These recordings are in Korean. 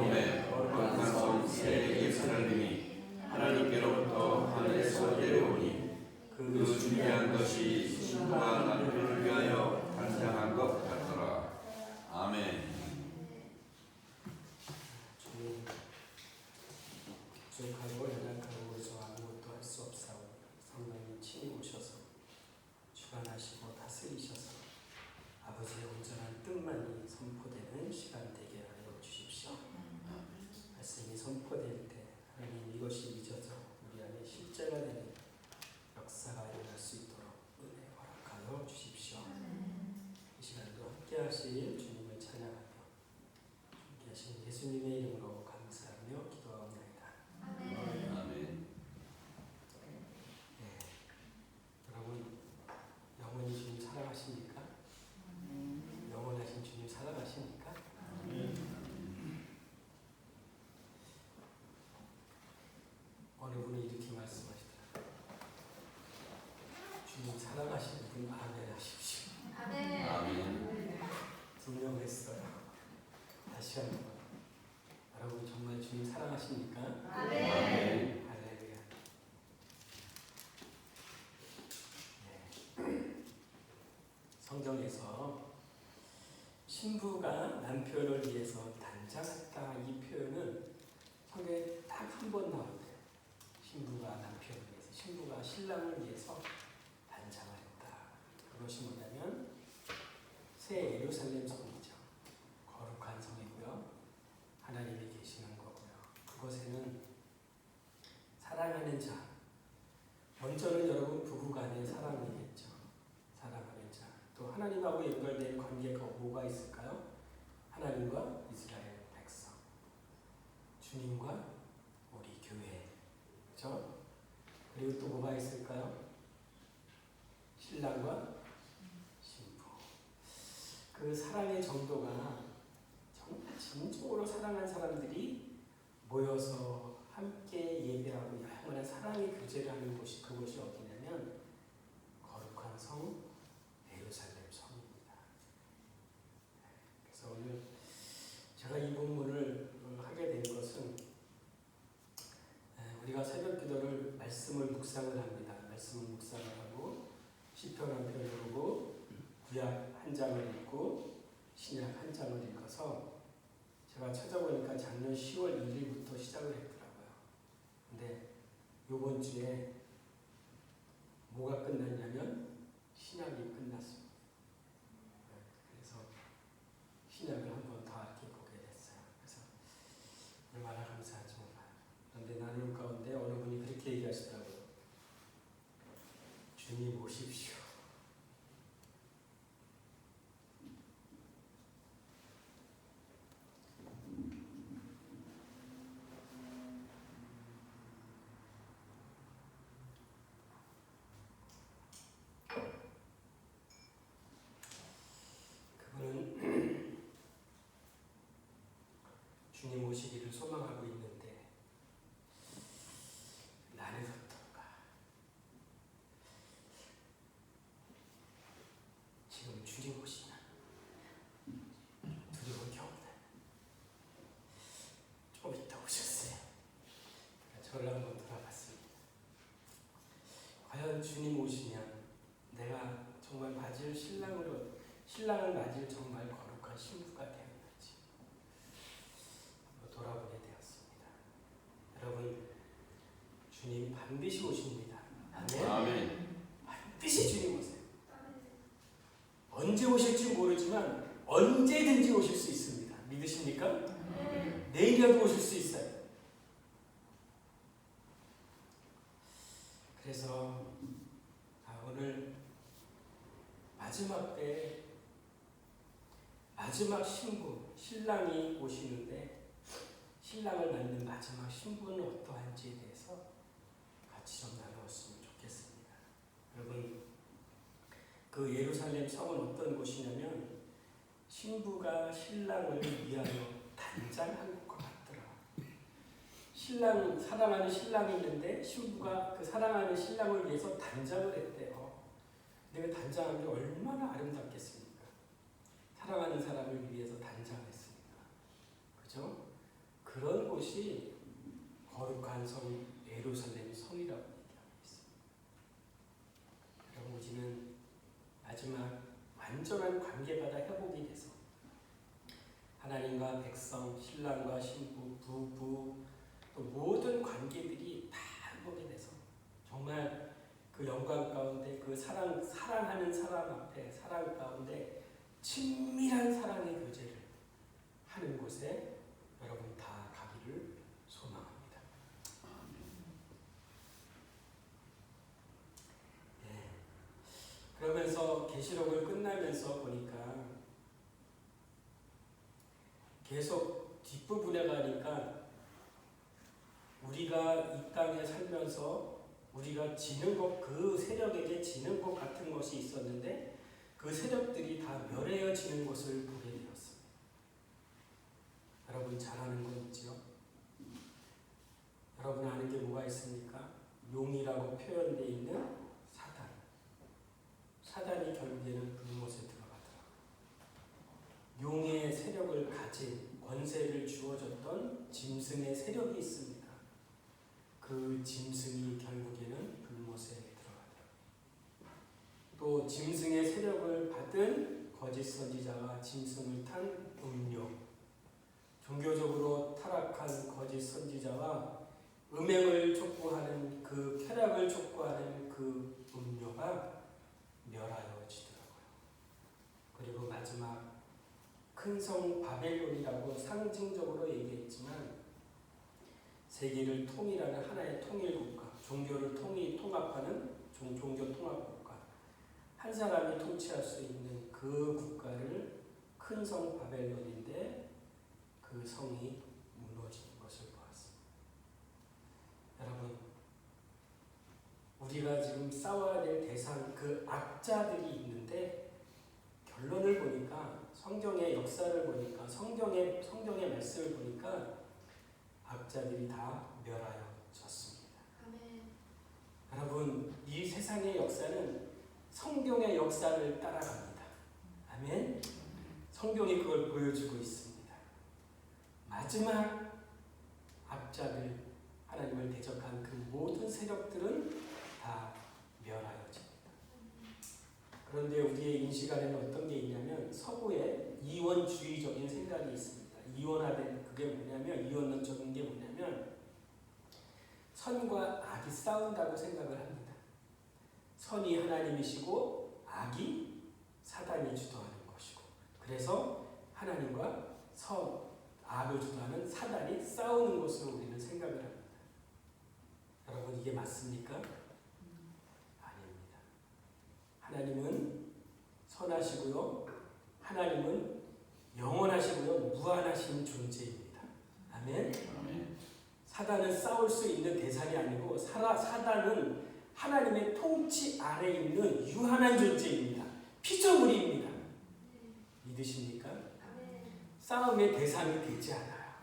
몸에 거룩한 성 새 예루살렘이 하나님께로부터 하늘에서 내려오니 그 준비한 것이 신부가 남편을 위하여 단장한 것 같더라. 아멘. 주님, 부족하고 연약하고 저 아무것도 할 수 없사오니 성령님 친히 오셔서 주관하시고 다스리셔서 아버지의 온전한 뜻만이 선포되는 시간 되게 하여 주십시오. 말씀이 선포될 때 하나님 이것이 믿어져 우리 안에 실제가 되는 역사가 일어날 수 있도록 은혜 허락하여 주십시오. 이 시간도 함께 하실 주님을 찬양하며 함께 하신 예수님의 이름으로 감사하며 기도하옵나이다. 아멘. 네. 여러분 영원히 주님 사랑하십니까? 영원하신 주님 사랑하십니까? 어느 분이 이렇게 말씀하시더라고요. 주님 사랑하시는 분 아멘 하십시오. 아멘. 분명했어요. 다시 한번 여러분 정말 주님 사랑하십니까? 아멘. 할렐루야. 네. 성경에서 신부가 남편을 위해서 단장했다 이 표현은 성경에 딱 한 번 나오는데 신부가 남편을 위해서 신부가 신랑을 위해서 단장하였다. 그것이 뭐냐면 새 예루살렘 성이죠. 거룩한 성이고요. 하나님이 계시는 거고요. 그곳에는 사랑하는 자, 먼저는 여러분 부부간의 사랑이겠죠. 사랑하는 자. 또 하나님하고 연결된 관계가 뭐가 있을까요? 하나님과 이스라엘 백성, 주님과 우리 교회, 그렇죠? 그리고 또 뭐가 있을까요? 신랑과 신부. 그 사랑의 정도가 정말 진정으로 사랑한 사람들이 모여서 함께 예배하고 영원한 사랑의 교제를 하는 곳이 그곳이 어디냐면 거룩한 성 예루살렘 성입니다. 그래서 오늘 제가 이 본문을 하게 된 것은 우리가 새벽 기도를 말씀을 묵상을 합니다. 말씀을 묵상을 하고 시편 한 편을 보고 구약 한 장을 읽고 신약 한 장을 읽어서 제가 찾아보니까 작년 10월 1일부터 시작을 했더라고요. 근데 이번 주에 뭐가 끝났냐면 신약이 끝났습니다. 그래서 신약을 한 번 더 이렇게 보게 됐어요. 그래서 얼마나 감사한지 몰라요. 그런데 나눌 가운데 어느 분이 그렇게 얘기하시더라고요. 주님 오십시오. 그분은 주님 오시기를 소망하고 있는데 나는 어떤가? 지금 주님 오시나? 두려운 게 없나? 좀 이따 오셨어요. 저를 한번 돌아봤습니다. 과연 주님 오시면 내가 정말 맞을 신랑을 맞을 정말 거룩한 신부가 되었는지 돌아보게 되었습니다. 여러분, 주님 반드시 오십니다. 아멘. 아멘. 반드시 주님 오세요. 언제 오실지 모르지만 언제든지 오실 수 있습니다. 믿으십니까? 내일이라도 오실 수 있어요. 그래서 오늘 마지막 때 마지막 신부, 신랑이 오시는데 신랑을 맞는 마지막 신부는 어떠한지에 대해서 같이 좀 나누었으면 좋겠습니다. 여러분, 그 예루살렘 성은 어떤 곳이냐면 신부가 신랑을 위하여 단장한 것 같더라. 신랑, 사랑하는 신랑이 있는데 신부가 그 사랑하는 신랑을 위해서 단장을 했대요. 근데 그 단장한 게 얼마나 아름답겠습니까? 사랑하는 사람을 위해서 단장했습니다. 그죠? 곳이 거룩한 성 예루살렘 성이라고 얘기하고 있습니다. 여러분, 우리는 마지막 완전한 관계가 다 회복이 돼서 하나님과 백성, 신랑과 신부, 부부, 또 모든 관계들이 다 회복이 돼서 정말 그 영광 가운데 그 사랑하는 사람 앞에 사랑 가운데 친밀한 사랑의 교제를 하는 곳에 여러분 다 가기를 소망합니다. 네. 그러면서 계시록을 끝나면서 보니까 계속 뒷부분에 가니까 우리가 이 땅에 살면서 우리가 지는 것, 그 세력에게 지는 것 같은 것이 있었는데 그 세력들이 다 멸해지는 것을 보게 되었습니다. 여러분 잘 아는 거 있지요? 여러분 아는 게 뭐가 있습니까? 용이라고 표현되어 있는 사단. 사단이 결국에는 불못에 들어가더라고요. 용의 세력을 가진 권세를 주어졌던 짐승의 세력이 있습니다. 그 짐승이 결국에는 불못에 들어가더라고요. 또 짐승의 세력을 받은 거짓 선지자가 짐승을 탄 음료, 종교적으로 타락한 거짓 선지자와 음행을 촉구하는 그 쾌락을 촉구하는 그 음료가 멸하여지더라고요. 그리고 마지막 큰 성 바벨론이라고 상징적으로 얘기했지만 세계를 통일하는 하나의 통일 국가, 종교를 통합하는 종교 통합 국가, 한 사람이 통치할 수 있는 그 국가를 큰 성 바벨론인데 그 성이 무너지는 것을 보았습니다. 여러분, 우리가 지금 싸워야 될 대상, 그 악자들이 있는데 결론을 보니까 성경의 역사를 보니까 성경의 말씀을 보니까 악자들이 다 멸하여졌습니다. 여러분, 이 세상의 역사는 성경의 역사를 따라갑니다. 아멘. 성경이 그걸 보여주고 있습니다. 마지막 악자들, 하나님을 대적한 그 모든 세력들은 다 멸하여집니다. 그런데 우리의 인식 안에는 어떤 게 있냐면 서구에 이원주의적인 생각이 있습니다. 이원화된 그게 뭐냐면, 이원론적인 게 뭐냐면 선과 악이 싸운다고 생각을 합니다. 선이 하나님이시고 악이 사단이 주도하는 것이고, 그래서 하나님과 악을 주도하는 사단이 싸우는 것으로 우리는 생각을 합니다. 여러분, 이게 맞습니까? 아닙니다. 하나님은 선하시고요, 하나님은 영원하시고요, 무한하신 존재입니다. 아멘. 사단은 싸울 수 있는 대상이 아니고 사단은 하나님의 통치 아래에 있는 유한한 존재입니다. 피조물입니다. 믿으십니까? 싸움의 대상이 되지 않아요.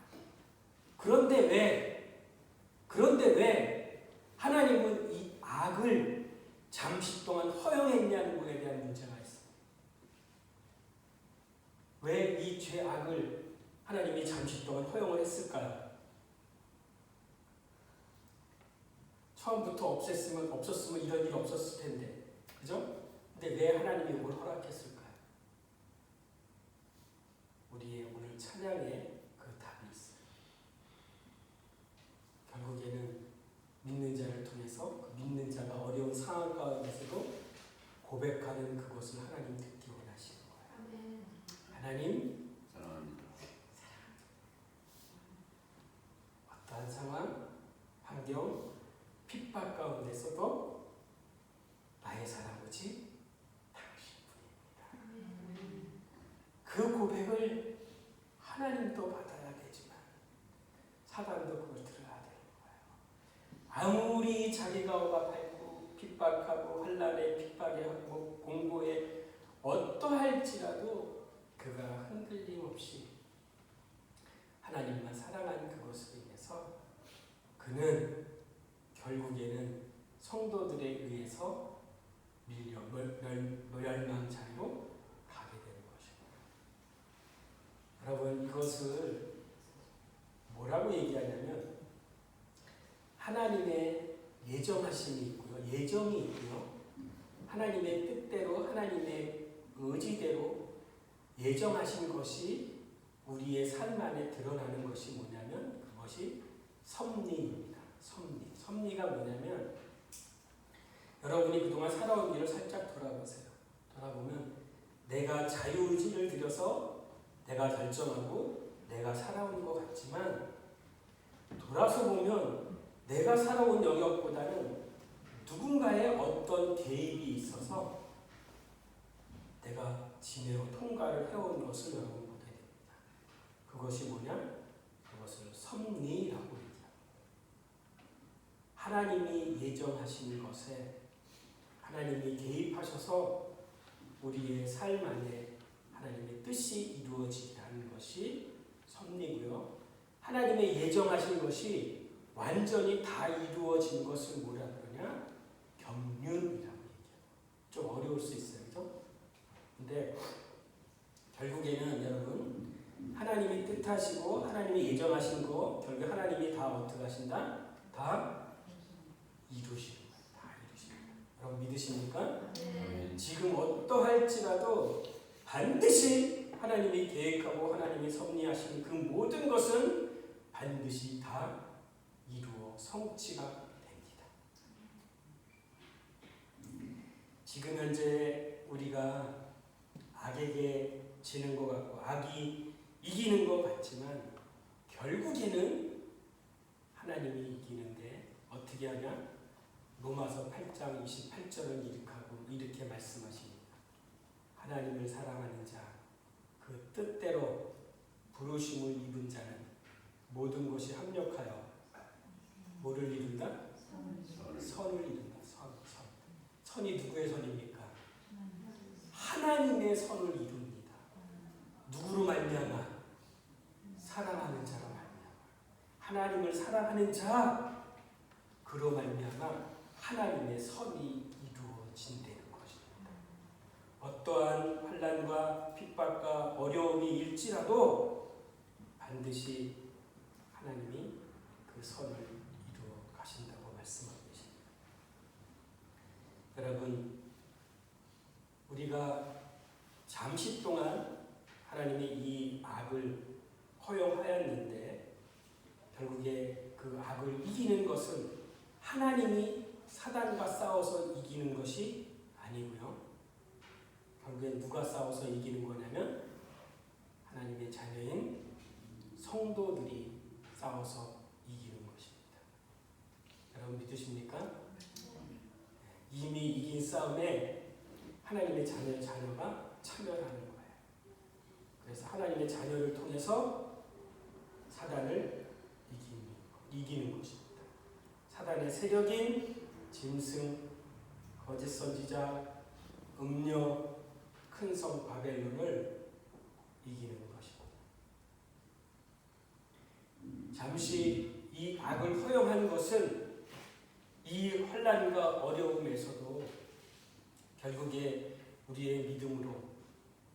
그런데 왜 하나님은 이 악을 잠시 동안 허용했냐는 것에 대한 문제가 있습니다. 왜 이 죄악을 하나님이 잠시 동안 허용을 했을까요? 처음부터 없었으면 이런 일이 없었을 텐데, 그죠? 근데 왜 하나님이 이걸 허락했을까요? 우리의 오늘 찬양에 그 답이 있어요. 결국에는 믿는 자를 통해서 그 믿는 자가 어려운 상황 가운데서도 고백하는 그것을 하나님 듣기 원하시는 거예요. 하나님 사랑합니다. 어떠한 상황, 환경, 핍박 가운데서도 나의 사랑아버지 당신뿐입니다. 그 고백을 하나님도 받아야 되지만 사단도 그걸 들어야 되는 거예요. 아무리 자기가 억압하고 핍박하고 환난에 핍박에 하고 공고에 어떠할지라도 그가 흔들림 없이 하나님만 사랑하는 그것으로 인해서 그는 결국에는 성도들에 의해서 멸망자리로 가게 되는 것입니다. 여러분, 이것을 뭐라고 뭐라고 얘기하냐면 하나님의 예정하심이 있고요. 예정이 있고요. 하나님의 뜻대로 하나님의 의지대로 예정하신 것이 우리의 삶 안에 드러나는 것이 뭐냐면 그것이 섭리입니다. 섭리가 뭐냐면 여러분이 그동안 살아온 길을 살짝 돌아보세요. 돌아보면 내가 자유의지를 들여서 내가 결정하고 내가 살아온 것 같지만 돌아서 보면 내가 살아온 영역보다는 누군가의 어떤 개입이 있어서 내가 진행으로 통과를 해온 것을 여러분 보게 됩니다. 그것이 뭐냐? 그것을 섭리라고 얘기합니다. 하나님이 예정하신 것에 하나님이 개입하셔서 우리의 삶 안에 하나님의 뜻이 이루어지게 하는 것이 섭리고요. 하나님의 예정하신 것이 완전히 다 이루어진 것을 뭐라 그러냐? 경륜이라고 얘기해요. 좀 어려울 수 있어요. 그죠? 근데 결국에는 여러분 하나님이 뜻하시고 하나님이 예정하신 거 결국 하나님이 다 어떻게 하신다? 다 이루시는 거예요. 다 이루시는 거예요. 여러분 믿으십니까? 아멘. 지금 어떠할지라도 반드시 하나님이 계획하고 하나님이 섭리하신 그 모든 것은 반드시 다 이루어 성취가 됩니다. 지금 현재 우리가 악에게 지는 것 같고 악이 이기는 것 같지만 결국에는 하나님이 이기는데 어떻게 하냐? 로마서 8장 28절을 이렇게 말씀하십니다. 하나님을 사랑하는 자, 그 뜻대로 부르심을 입은 자는 모든 것이 합력하여 뭐를 이룬다? 선을 이룬다. 선이 누구의 선입니까? 하나님의 선을 이룹니다. 누구로 말미암아? 사랑하는 자로 말미암아. 하나님을 사랑하는 자, 그로 말미암아 하나님의 선이 이루어진다는 것입니다. 어떠한 환난과 핍박과 어려움이 일지라도 반드시 하나님이 그 선을 이루어 가신다고 말씀하고 계십니다. 여러분, 우리가 잠시 동안 하나님이 이 악을 허용하였는데 결국에 그 악을 이기는 것은 하나님이 사단과 싸워서 이기는 것이 아니고요. 결국에 누가 싸워서 이기는 거냐면 하나님의 자녀인 성도들이 싸워서 이기는 것입니다. 여러분 믿으십니까? 이미 이긴 싸움에 하나님의 자녀가 참여하는 거예요. 그래서 하나님의 자녀를 통해서 사단을 이기는 것입니다. 사단의 세력인 짐승, 거짓 선지자, 음녀, 큰 성 바벨론을 이기는 것입니다. 잠시 이 악을 허용한 것은 이 환난과 어려움에서도 결국에 우리의 믿음으로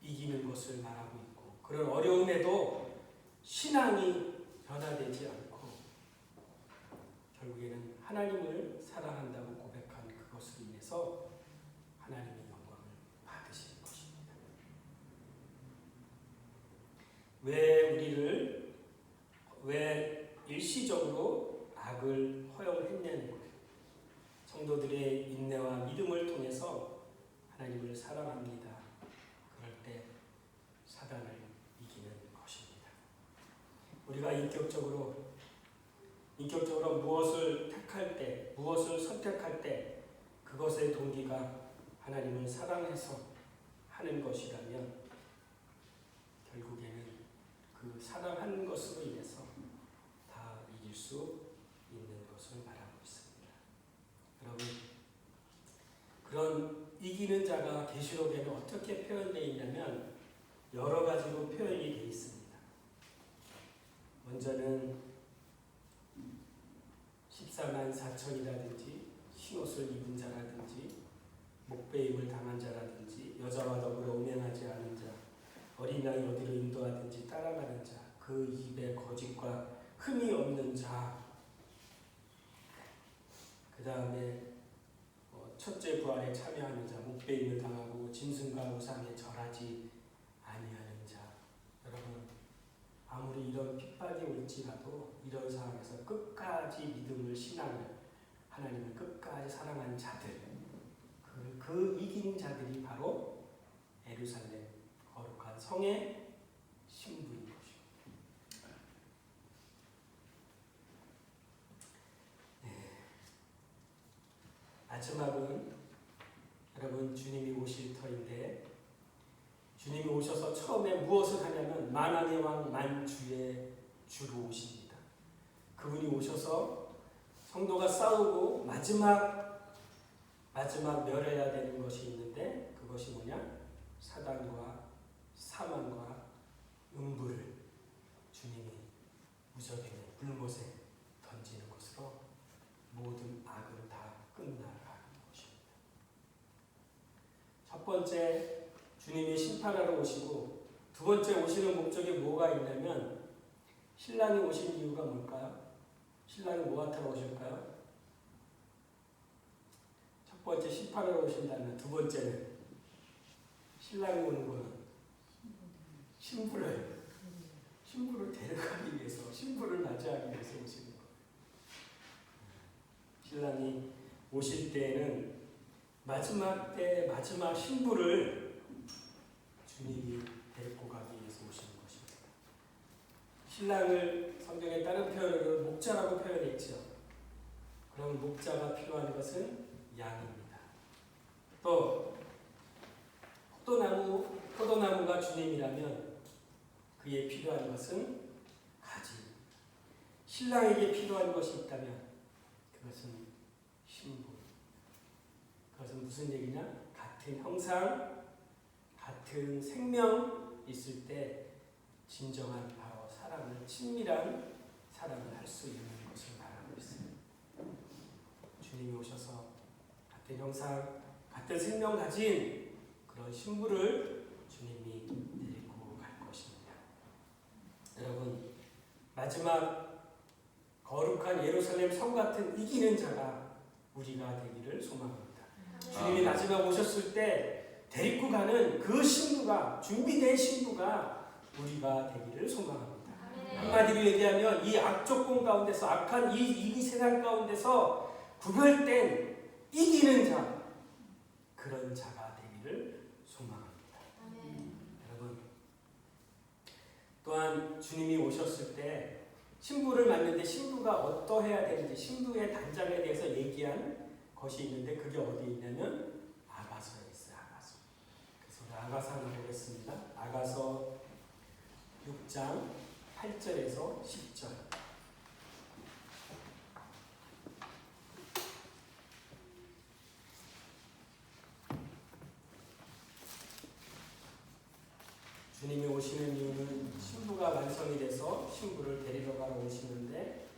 이기는 것을 말하고 있고 그런 어려움에도 신앙이 변화되지 않고 결국에는 하나님을 사랑한다고 고백한 그것으로 인해서 하나님의 영광을 받으시는 것입니다. 왜 일시적으로 악을 허용했냐는 거예요. 성도들의 인내와 믿음을 통해서 하나님을 사랑합니다. 그럴 때 사단을 이기는 것입니다. 우리가 인격적으로 무엇을 택할 때, 무엇을 선택할 때 그것의 동기가 하나님을 사랑해서 하는 것이라면 결국에는 그 사랑하는 것으로 인해서 다 이길 수 있는 것을 말하고 있습니다. 여러분, 그런 이기는 자가 계시록에는 어떻게 표현되어 있냐면 여러 가지로 표현이 되어 있습니다. 먼저는 14만 4천이라든지 흰옷을 입은 자라든지 목베임을 당한 자라든지 여자와 더불어 음행하지 않은 자 어린 양이 어디로 인도하든지 따라가는 자 그 입의 거짓과 흠이 없는 자. 그 다음에 첫째 부활에 참여하는 자, 목배임을 당하고 짐승과 우상에 절하지 아니하는 자. 여러분, 아무리 이런 핍박이 올지라도 이런 상황에서 끝까지 믿음을, 신앙을, 하나님을 끝까지 사랑하는 자들, 그 이기는 자들이 바로 예루살렘 거룩한 성의 신부인 것입니다. 마지막은 여러분 주님이 오실 터인데, 주님이 오셔서 처음에 무엇을 하냐면 만왕의 왕 만주의 주로 오십니다. 그분이 오셔서 성도가 싸우고 마지막 멸해야 되는 것이 있는데, 그것이 뭐냐? 사단과 사망과 음부를 주님이 무적의 불못에 던지는 것으로 모든 악을 다 끝나가는 것입니다. 첫 번째, 주님이 심판하러 오시고, 두 번째 오시는 목적이 뭐가 있냐면, 신랑이 오신 이유가 뭘까요? 신랑이 뭐하러 오실까요? 첫 번째 심판하러 오신다면, 두 번째는 신랑이 오는 것은 신부를 데려가기 위해서, 신부를 맞이하기 위해서 오시는 거예요. 신랑이 오실 때에는 마지막 때 마지막 신부를 주님이 데리고 가기 위해서 오시는 것입니다. 신랑을 성경에 다른 표현으로 목자라고 표현했죠. 그럼 목자가 필요한 것은 양입니다. 또 포도나무가 주님이라면 그에 필요한 것은 가지. 신랑에게 필요한 것이 있다면 그것은 신부. 그것은 무슨 얘기냐? 같은 형상, 같은 생명 있을 때 진정한 바로 사랑을, 친밀한 사랑을 할 수 있는 것을 말하고 있어요. 주님이 오셔서 같은 형상, 같은 생명 가진 그런 신부를 주님이 데리고 갈 것입니다. 여러분, 마지막 거룩한 예루살렘 성 같은 이기는 자가 우리가 되기를 소망합니다. 주님이 마지막 오셨을 때 데리고 가는 그 신부가, 준비된 신부가 우리가 되기를 소망합니다. 한마디로 얘기하면 이 악조건 가운데서, 악한 이 세상 가운데서 구별된 이기는 자, 그런 자가 되기를 소망합니다. 여러분, 또한 주님이 오셨을 때 신부를 만났는데 신부가 어떠해야 되는지, 신부의 단장에 대해서 얘기한 것이 있는데, 그게 어디 있냐면 아가서에 있어요. 아가서. 그래서 우리 아가서 한번 보겠습니다. 아가서 6장 8절에서 10절. 주님이 오시는 이유는 신부가 완성이 돼서 신부를 데리러 가러 오시는데,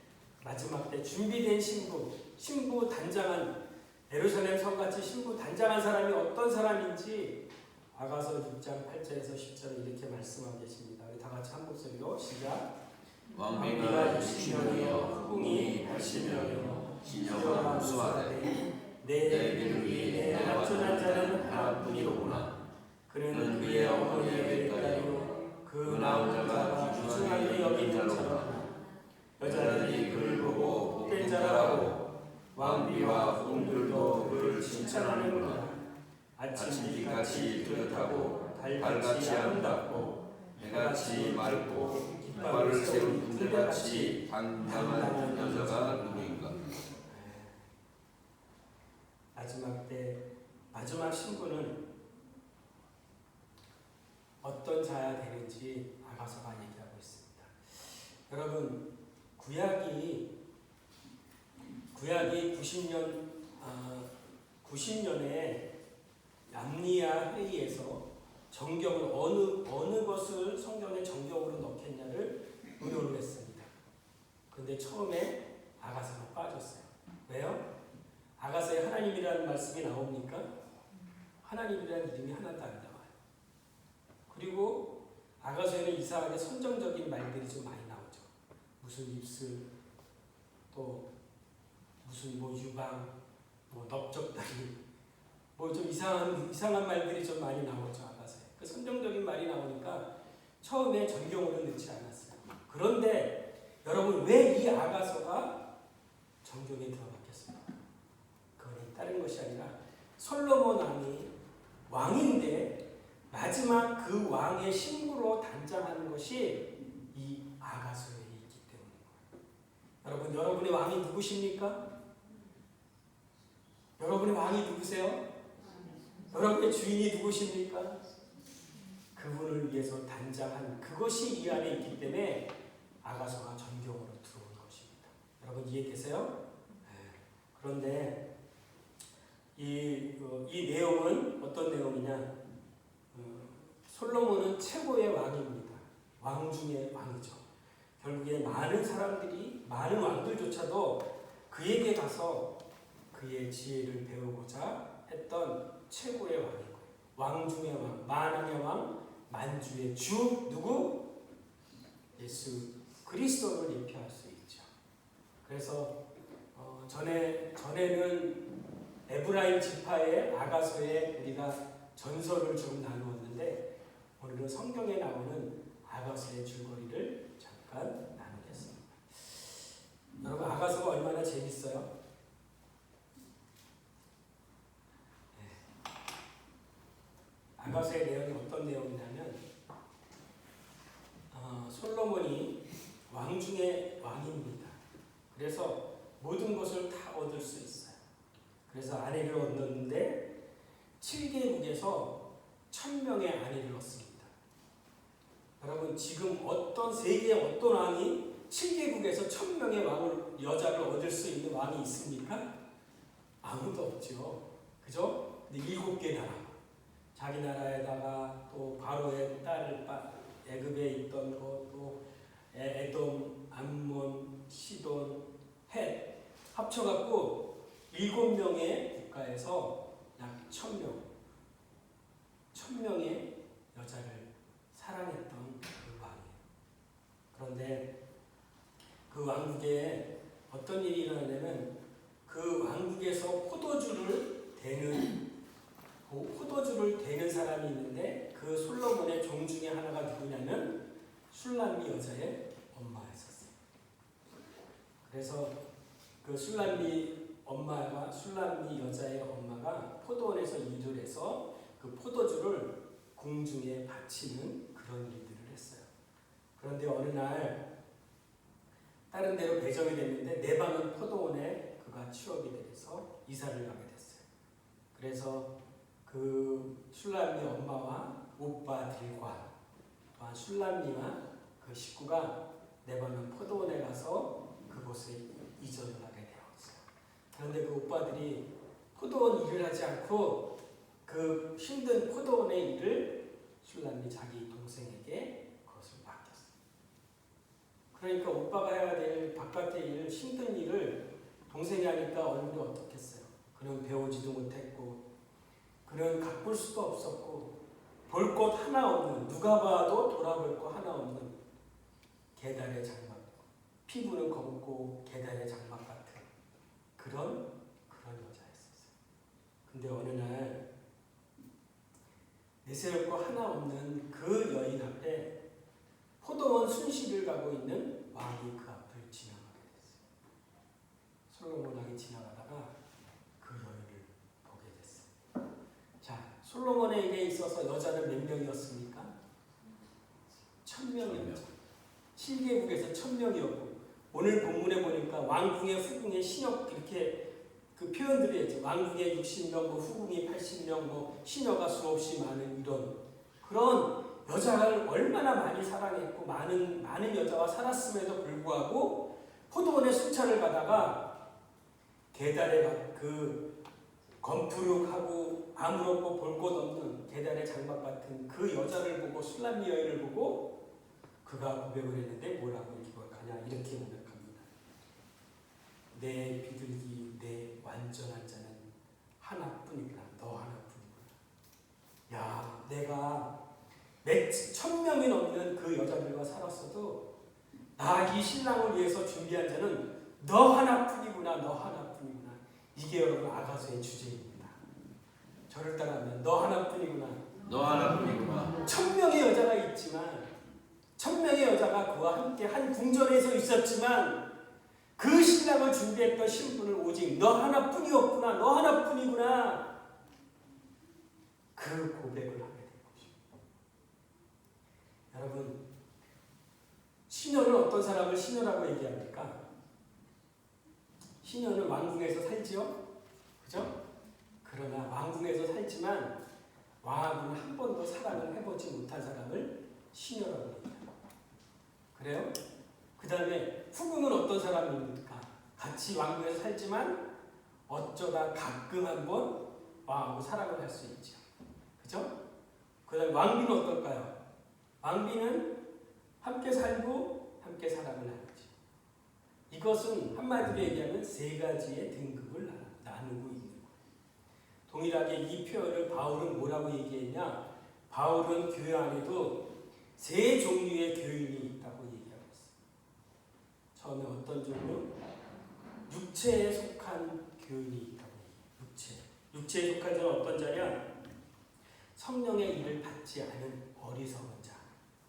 마지막 때 준비된 신부 단장한, 예루살렘 성같이 신부 단장한 사람이 어떤 사람인지 아가서 6장 8절에서 10절에 이렇게 말씀하고 계십니다. 우리 다 같이 한 목소리로 시작. 왕비가 60명이요 후궁이 80명이요 기녀가 무수하되 내 비를 위해 합천한 자는 하나뿐이로구나. 그는 그의 어머니의 딸이요 그 낳은 자가 귀중하게 여기는 자로구나. 여자들이 그를 보고 복된 자라고 왕비와 후궁들도 그를 칭찬하는구나. 아침비같이 뚜렷하고 달같이 아름답고 해같이 맑고 깃발을 세운 군대같이 당당한 여자가 누구인가. 마지막 때 마지막 신부는 어떤 자야 되는지 아가서가 얘기하고 있습니다. 여러분, 구약이 90년에 암리아 회의에서 정경을 어느 것을 성경에 정경으로 넣겠냐를 의논을 했습니다. 그런데 처음에 아가서가 빠졌어요. 왜요? 아가서에 하나님이라는 말씀이 나옵니까? 하나님이라는 이름이 하나도 안 나와요. 그리고 아가서에는 이상하게 선정적인 말들이 좀 많이 나오죠. 무슨 입술, 또 무슨 뭐 유방, 뭐 넓적다리, 뭐 좀 이상한 말들이 좀 많이 나오죠. 아가서에. 그 선정적인 말이 나오니까 처음에 정경으로 넣지 않았어요. 그런데 여러분 왜 이 아가서가 정경에 들어갔겠습니까? 그거는 다른 것이 아니라 솔로몬 왕이 왕인데 마지막 그 왕의 신부로 단장하는 것이 이 아가서에 있기 때문에 여러분의 왕이 누구십니까? 여러분의 왕이 누구세요? 여러분의 주인이 누구십니까? 그분을 위해서 단장한 그것이 이 안에 있기 때문에 아가서가 전경으로 들어온 것입니다. 여러분 이해되세요? 네. 그런데 이 내용은 어떤 내용이냐? 솔로몬은 최고의 왕입니다. 왕 중의 왕이죠. 결국에 많은 사람들이, 많은 왕들조차도 그에게 가서 그의 지혜를 배우고자 했던 최고의 왕이고, 왕 중의 왕, 만왕의 왕, 만주의 주, 누구? 예수 그리스도를 예표할 수 있죠. 그래서 전에는 에브라임 지파의 아가서에 우리가 전설을 좀 나누었는데 오늘은 성경에 나오는 아가서의 줄거리를 잠깐 나누겠습니다. 여러분 아가서가 얼마나 재밌어요? 아가서의 내용이 어떤 내용이냐면 솔로몬이 왕 중의 왕입니다. 그래서 모든 것을 다 얻을 수 있어요. 그래서 아내를 얻는데 7개국에서 1000명의 아내를 얻습니다. 여러분 지금 세계의 어떤 왕이 7개국에서 1000명의 여자를 얻을 수 있는 왕이 있습니까? 아무도 없죠. 그죠? 근데 7개 나라. 자기 나라에다가 또 바로의 딸을 애굽에 있던 것, 또 에돔, 암몬, 시돈, 헷 합쳐갖고 7명의 국가에서 약 1000명의 여자를 사랑했던 그 왕이에요. 그런데 그 왕국에 어떤 일이 일어나냐면 그 왕국에서 포도주를 대는 사람이 있는데 그 솔로몬의 종 중에 하나가 누구냐면 술람미 여자의 엄마였었어요. 그래서 그 술람미 여자의 엄마가 포도원에서 일을 해서 그 포도주를 궁중에 바치는 그런 일들을 했어요. 그런데 어느 날 다른 데로 배정이 됐는데 내방은 포도원에 그가 취업이 돼서 이사를 가게 됐어요. 그래서 그 술람미 엄마와 오빠들과 또한 술람미와 그 식구가 네바논 포도원에 가서 그곳에 이전을 하게 되었어요. 그런데 그 오빠들이 포도원 일을 하지 않고 그 힘든 포도원의 일을 술람미 자기 동생에게 그것을 맡겼어요. 그러니까 오빠가 해야 될 바깥의 일을, 힘든 일을 동생이 하니까 얼굴이 어떻겠어요? 그는 배우지도 못했고 그는 가꿀 수도 없었고 볼 것 하나 없는, 누가 봐도 돌아볼 것 하나 없는 계달의 장막, 피부는 검고 계달의 장막 같은 그런 여자였었어요. 근데 어느 날 내세울 거 하나 없는 그 여인 앞에 포도원 순시를 가고 있는 왕이 그 앞을 지나가게 됐어요. 솔로몬 왕이 지나가다가 그 여인을 보게 됐어요. 자, 솔로몬에게 있어서 여자는 몇 명이었습니까? 1000명이었죠. 7개국에서 1000명이었고 오늘 본문에 보니까 왕궁의 후궁의 신역 이렇게 그 표현들이 있죠. 왕궁의 60명, 후궁이 80명, 시녀가 수없이 많은 이런 그런 여자를 얼마나 많이 사랑했고 많은 여자와 살았음에도 불구하고 포도원에 순찰을 가다가 계달에 그 검푸룩하고 아무렇고 볼 것 없는 계달의 장막 같은 그 여자를 보고 술람미 여인을 보고 그가 고백을 했는데 뭐라고 기억하냐 이렇게 고백합니다. 내 비둘기 내 완전한 자는 하나뿐이구나. 너 하나뿐이구나. 야, 내가 1000명이 넘는 그 여자들과 살았어도 이 신랑을 위해서 준비한 자는 너 하나뿐이구나, 너 하나뿐이구나. 이게 여러분 아가서의 주제입니다. 저를 따라하면 너 하나뿐이구나. 너 하나뿐이구나. 1000명의 여자가 있지만 1000명의 여자가 그와 함께 한 궁전에서 있었지만 그 신랑을 준비했던 신부는 오직 너 하나뿐이었구나, 너 하나뿐이구나. 그 고백을 하게 된 것입니다. 여러분, 시녀는 어떤 사람을 시녀라고 얘기합니까? 시녀는 왕궁에서 살지요? 그죠? 그러나 왕궁에서 살지만 왕하고는 한 번도 사랑을 해보지 못한 사람을 시녀라고 얘기합니다. 그래요? 그 다음에 후궁은 어떤 사람입니까? 같이 왕궁에서 살지만 어쩌다 가끔 한번 왕하고 사랑을 할 수 있죠. 그죠? 그 다음에 왕비는 어떨까요? 왕비는 함께 살고 함께 사랑을 하죠. 이것은 한마디로 얘기하면 세 가지의 등급을 나누고 있는 거예요. 동일하게 이 표현을 바울은 뭐라고 얘기했냐? 바울은 교회 안에도 세 종류의 교인이 있다고 얘기하고 있어요. 처음에 어떤 종류? 육체에 속한 교인이 있다고 얘기해요. 육체에 속한 자는 어떤 자냐? 성령의 일을 받지 않은 어리석은 자,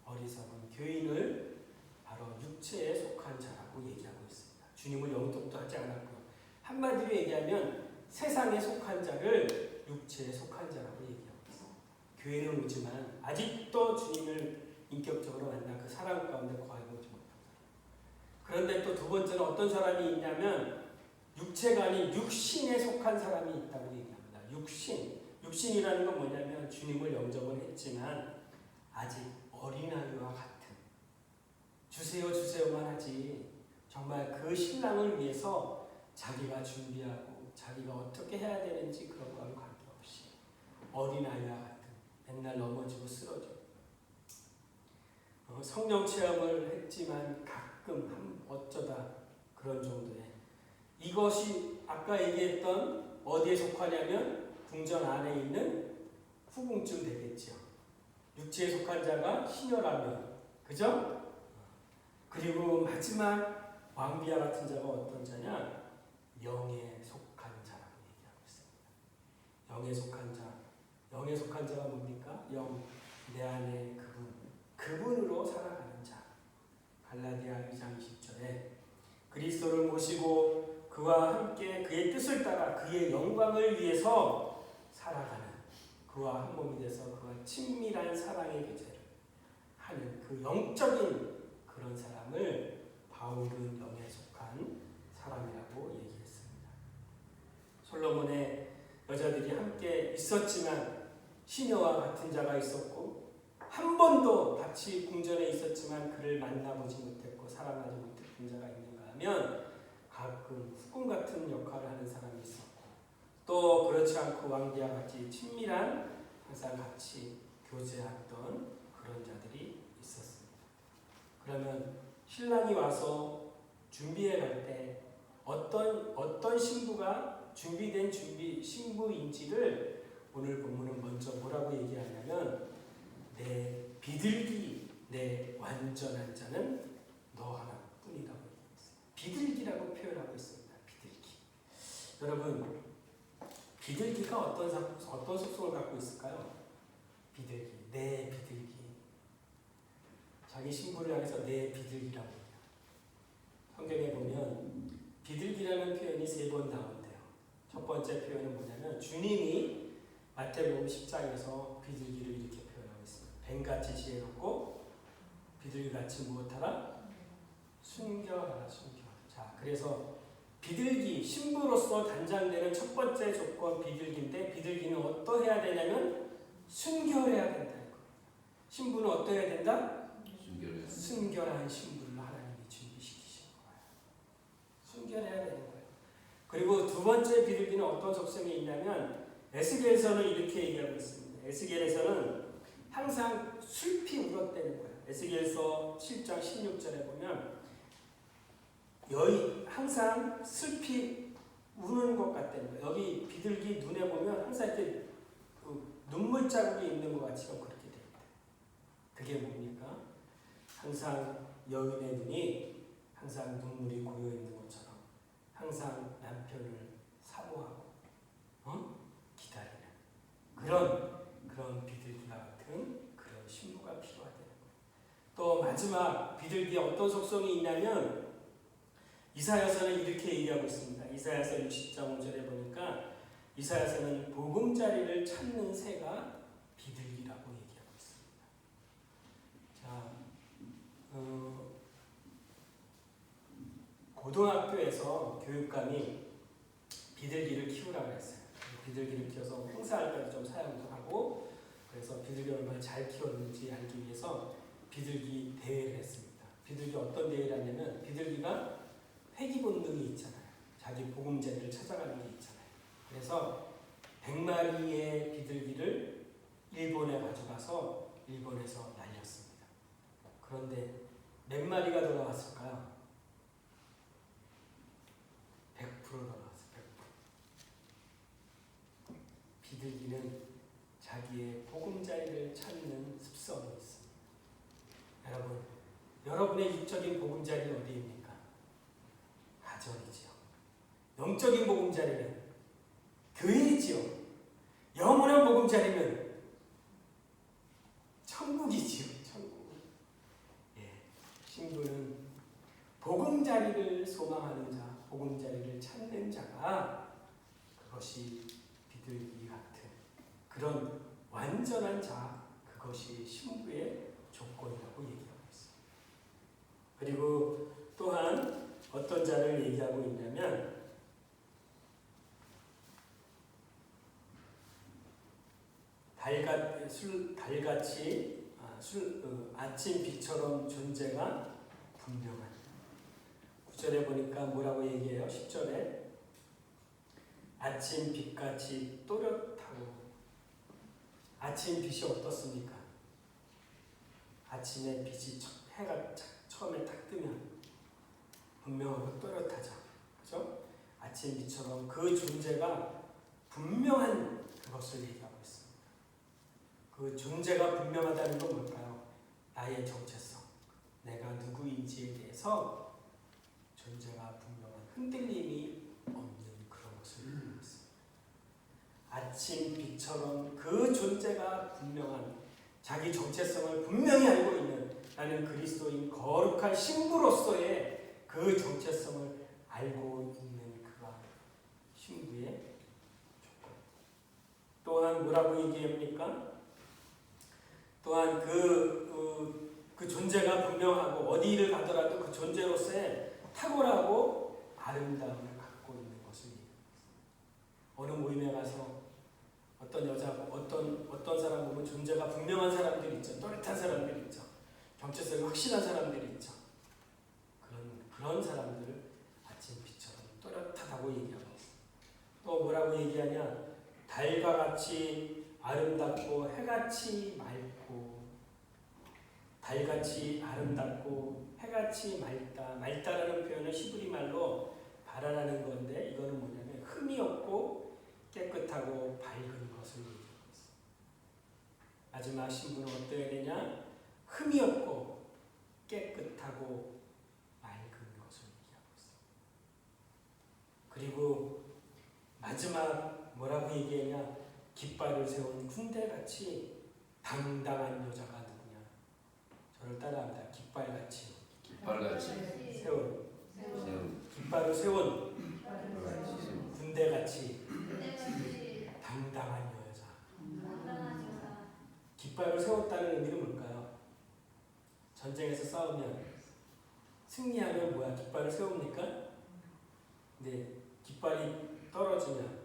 어리석은 교인을 바로 육체에 속한 자라고 얘기하고 있습니다. 주님을 영접도 하지 않았고요. 한마디로 얘기하면 세상에 속한 자를 육체에 속한 자라고 얘기하고 있습니다. 교회는 오지만 아직도 주님을 인격적으로 만나 그 사랑 가운데 거해보지 못한 사람. 그런데 또 두 번째는 어떤 사람이 있냐면 육체가 아닌 육신에 속한 사람이 있다고 얘기합니다. 육신이라는 건 뭐냐면 주님을 영접은 했지만 아직 어린아이와 같은 주세요 주세요만 하지 정말 그 신랑을 위해서 자기가 준비하고 자기가 어떻게 해야 되는지 그런 거하고 관계없이 어린아이와 같은 맨날 넘어지고 쓰러지고 성령 체험을 했지만 가끔 어쩌다 그런 정도의 이것이 아까 얘기했던 어디에 속하냐면 궁전 안에 있는 후궁쯤 되겠죠. 육체에 속한 자가 시녀라면 그죠? 그리고 마지막 왕비와 같은 자가 어떤 자냐? 영에 속한 자라고 얘기하고 있습니다. 영에 속한 자. 영에 속한 자가 뭡니까? 영, 내 안에 그분으로 살아가는 자. 갈라디아 2장 20절에 그리스도를 모시고 그와 함께 그의 뜻을 따라 그의 영광을 위해서 살아가는 그와 한 몸이 돼서 그와 친밀한 사랑의 교제를 하는 그 영적인 그런 사람을 바울은 영에 속한 사람이라고 얘기했습니다. 솔로몬의 여자들이 함께 있었지만 시녀와 같은 자가 있었고 한 번도 같이 궁전에 있었지만 그를 만나보지 못했고 사랑하지 못했던 자가 있는가 하면 가끔 후궁 같은 역할을 하는 사람이 있었고 또 그렇지 않고 왕비와 같이 친밀한 항상 같이 교제했던 그런 자들이 있었습니다. 그러면 신랑이 와서 준비해 갈 때 어떤 신부가 준비된 신부인지를 오늘 본문은 먼저 뭐라고 얘기하냐면 내 비둘기 내 완전한 자는 너 하나뿐이라고 얘기했어요. 비둘기라고 표현하고 있습니다. 비둘기. 여러분 비둘기가 어떤 속성을 갖고 있을까요? 비둘기, 내 비둘기. 자기 신부를 향해서 내 비둘기라고 해요. 성경에 보면 비둘기라는 표현이 3번 나온대요. 첫 번째 표현은 뭐냐면 주님이 마태복음 10장에서 비둘기를 이렇게 표현하고 있습니다. 뱀같이 지혜롭고 비둘기같이 무엇하라? 순결하라, 순결. 자, 그래서 비둘기, 신부로서 단장되는 첫 번째 조건 비둘기인데 비둘기는 어떠해야 되냐면 순결해야 된다. 신부는 어떠해야 된다? 순결한 신부를 하나님이 준비시키신 거예요. 순결해야 되는 거예요. 그리고 두 번째 비둘기는 어떤 속성이 있냐면 에스겔에서는 이렇게 얘기하고 있습니다. 에스겔에서는 항상 슬피 울었다는 거예요. 에스겔서 7장 16절에 보면 항상 슬피 우는 것 같다는 거예요. 여기 비둘기 눈에 보면 항상 이렇게 눈물 자국이 있는 것 같이 그렇게 됩니다. 그게 뭡니까? 항상 여인의 눈이 항상 눈물이 고여 있는 것처럼 항상 남편을 사모하고 기다리는 그런 비둘기와 같은 그런 신부가 필요하다는 거예요. 또 마지막 비둘기에 어떤 속성이 있냐면 이사야서는 이렇게 얘기하고 있습니다. 이사야서 60장 5절에 보니까 이사야서는 보금자리를 찾는 새가 비둘기라고 얘기하고 있습니다. 자, 고등학교에서 교육감이 비둘기를 키우라고 했어요. 비둘기를 키워서 행사할 때도 좀 사용도 하고, 그래서 비둘기를 얼마나 잘 키웠는지 알기 위해서 비둘기 대회를 했습니다. 비둘기 어떤 대회를 하냐면 비둘기가 회귀 본능이 있잖아요. 자기 보금자리를 찾아가는 게 있잖아요. 그래서 100마리의 비둘기를 일본에 가져가서 일본에서 날렸습니다. 그런데 몇 마리가 돌아왔을까요? 100% 돌아왔어요. 100%. 비둘기는 자기의 보금자리를 찾는 습성이 있습니다. 여러분, 여러분의 육적인 보금자리는 어디입니까? 가정이지요. 영적인 보금자리는 교회이지요. 영원한 보금자리는 천국이지요. 천국. 신부는 보금자리를 소망하는 자, 보금자리를 찾는 자가 그것이 비둘기 같은 그런 완전한 자, 그것이 신부의 조건이라고 얘기하고 있습니다. 그리고 또한 어떤 자를 얘기하고 있냐면 달같이 아침 빛처럼 존재가 분명한. 9절에 보니까 뭐라고 얘기해요? 10절에 아침 빛같이 또렷하고. 아침 빛이 어떻습니까? 아침에 빛이 해가 처음에 딱 뜨면 분명하고 또렷하죠. 그죠? 아침 빛처럼 그 존재가 분명한 그것을 얘기하고 있습니다. 그 존재가 분명하다는 건 뭘까요? 나의 정체성, 내가 누구인지에 대해서 존재가 분명한, 흔들림이 없는 그런 것을 얘기하고 있습니다. 아침 빛처럼 그 존재가 분명한, 자기 정체성을 분명히 알고 있는, 나는 그리스도인 거룩한 신부로서의 그 정체성을 알고 있는 그가 신부의 조건. 또한 뭐라고 얘기합니까? 또한 그 존재가 분명하고 어디를 가더라도 그 존재로서의 탁월하고 아름다움을 갖고 있는 것을 얘기합니다. 어느 모임에 가서 어떤 여자고 어떤 사람 보면 존재가 분명한 사람들이 있죠. 또렷한 사람들이 있죠. 정체성이 확실한 사람들이 있죠. 그런 사람들을 아침빛처럼 또렷하다고 얘기하고 있습니다. 또 뭐라고 얘기하냐? 달과 같이 아름답고 해같이 맑고. 달같이 아름답고 해같이 맑다. 맑다라는 표현은 히브리 말로 바라라는 건데, 이거는 뭐냐면 흠이 없고 깨끗하고 밝은 것을 얘기하고 있습니다. 마지막 신부는 어떠해야 되냐? 흠이 없고 깨끗하고 맑은 것을 얘기하고 있습니다. 그리고 마지막 뭐라고 얘기하냐? 깃발을 세운 군대같이 당당한 여자가 누구냐? 저를 따라합니다. 깃발같이 세운 깃발을 세운 군대같이 당당한 여자. 깃발을 세웠다는 의미는 뭘까요? 전쟁에서 싸우면 승리하면 뭐야? 깃발을 세웁니까? 네, 깃발이 떨어지면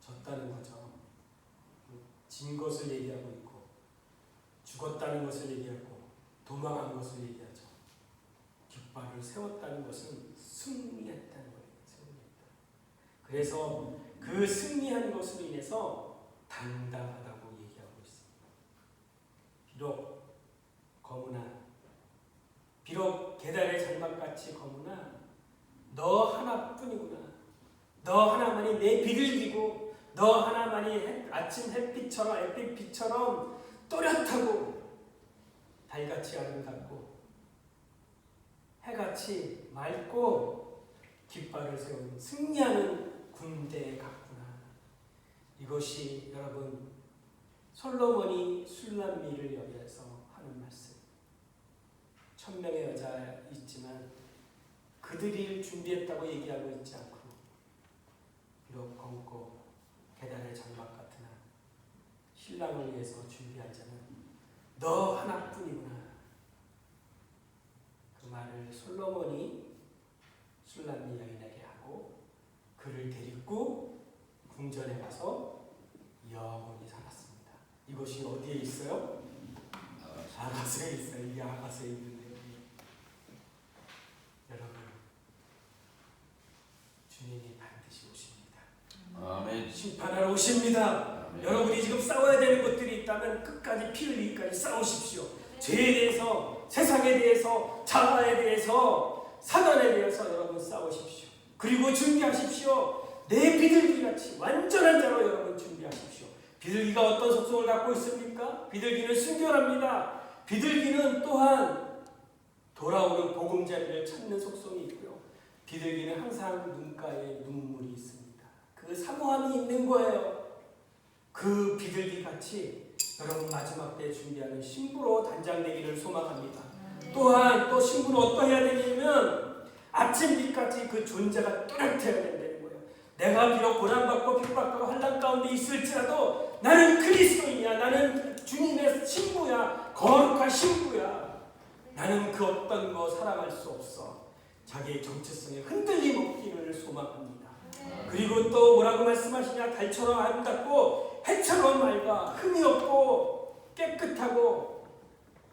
졌다는 거죠. 진 것을 얘기하고 있고, 죽었다는 것을 얘기하고, 도망한 것을 얘기하죠. 깃발을 세웠다는 것은 승리했다는 거예요. 승리했다. 그래서 그 승리한 것으로 인해서 당당하다고 얘기하고 있습니다. 비록 거무나, 비록 계달의 장막같이 거무나, 너 하나뿐이구나. 너 하나만이 내 비둘기고, 너 하나만이 아침 햇빛처럼 또렷하고 달같이 아름답고 해같이 맑고 깃발을 세운 승리하는 군대 같구나. 이것이 여러분 솔로몬이 술람미를 여기서 하는 말씀. 1000명의 여자 있지만 그들이 준비했다고 얘기하고 있지 않고 비록 검고 계단의 장막 같으나 신랑을 위해서 준비한 자는 너 하나뿐이구나. 그 말을 솔로몬이 술람미 여인에게 하고 그를 데리고 궁전에 가서 영원히 살았습니다. 이것이 어디에 있어요? 아가서에 있어요. 이게 아가서에 있는데 여러분 주님이 반드시 오십니다. 아멘. 심판하러 오십니다. 아멘. 여러분이 지금 싸워야 되는 것들이 있다면 끝까지 피 흘리기까지 싸우십시오. 죄에 대해서, 세상에 대해서, 자아에 대해서, 사단에 대해서 여러분 싸우십시오. 그리고 준비하십시오. 내 비둘기같이 완전한 자로 여러분 준비하십시오. 비둘기가 어떤 속성을 갖고 있습니까? 비둘기는 순결합니다. 비둘기는 또한 돌아오는 보금자리를 찾는 속성이 있고요. 비둘기는 항상 눈가에 눈물이 있습니다. 그 사모함이 있는 거예요. 그 비둘기같이 여러분 마지막 때 준비하는 신부로 단장되기를 소망합니다. 또한 또 신부는 어떠해야 되냐면 아침빛같이 그 존재가 뚜렷해야 된다는 거예요. 내가 비록 고난받고 핍박하고 환난 가운데 있을지라도 나는 그리스도인이야. 나는 주님의 신부야. 거룩한 신부야. 나는 그 어떤 거 사랑할 수 없어. 자기의 정체성에 흔들림 없기를 소망합니다. 그리고 또 뭐라고 말씀하시냐? 달처럼 아름답고 해처럼 맑아 흠이 없고 깨끗하고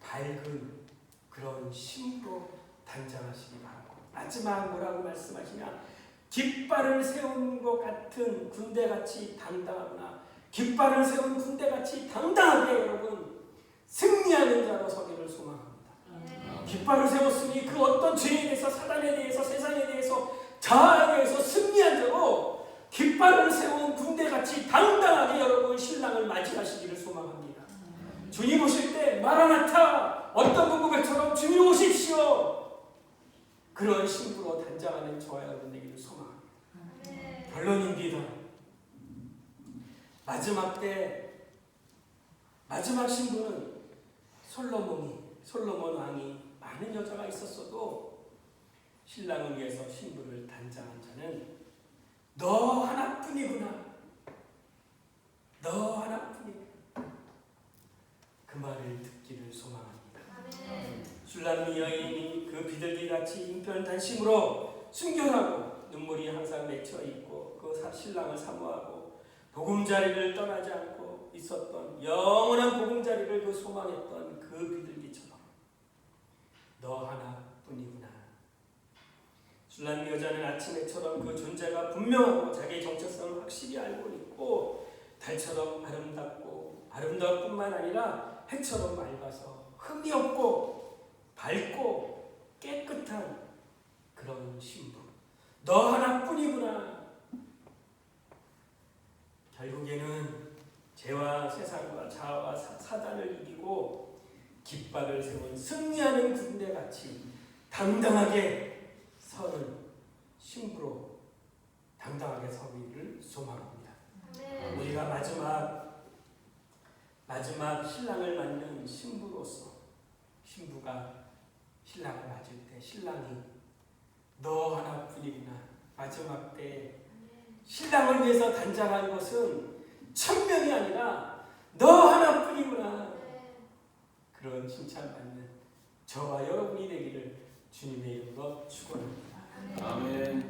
밝은 그런 신부로 단장하시기 바라고. 마지막 뭐라고 말씀하시냐? 깃발을 세운 것 같은 군대같이 당당하구나. 깃발을 세운 군대같이 당당하게 여러분 승리하는 자로 서기를 소망합니다. 깃발을 세웠으니 그 어떤 죄에 대해서, 사단에 대해서, 세상에 대해서, 자아에 대해서 승리한 자로 깃발을 세운 군대같이 당당하게 여러분 신랑을 맞이하시기를 소망합니다. 주님 오실 때 마라나타 어떤 군부배처럼 주님 오십시오. 그런 신부로 단장하는 저와 여러분 되기를 소망합니다. 결론입니다. 마지막 때 마지막 신부는 솔로몬 왕이 많은 여자가 있었어도 신랑을 위해서 신부를 단장한 자는 너 하나뿐이구나. 너 하나뿐이구나. 그 말을 듣기를 소망합니다. 술람미 여인이 그 비둘기같이 인편단심으로 순결하고 눈물이 항상 맺혀있고 그 신랑을 사모하고 보금자리를 떠나지 않고 있었던 영원한 보금자리를 그 소망했던 그 비둘기처럼 너 하나뿐이구나. 술람미 여자는 아침해처럼 그 존재가 분명하고 자기의 정체성을 확실히 알고 있고 달처럼 아름답고 아름다울 뿐만 아니라 해처럼 맑아서 흠이 없고 밝고 깨끗한 그런 신부. 너 하나뿐이구나. 결국에는 죄와 세상과 자아와 사단을 이기고 깃발을 세운 승리하는 군대같이 당당하게 서는 신부로 당당하게 서기를 소망합니다. 우리가 마지막 신랑을 맞는 신부로서 신부가 신랑을 맞을 때 신랑이 너 하나뿐이구나. 마지막 때 신랑을 위해서 단장한 것은 1000명이 아니라 너 하나뿐이구나. 그런 칭찬받는 저와 여러분이 되기를 주님의 이름으로 축원합니다. 아멘.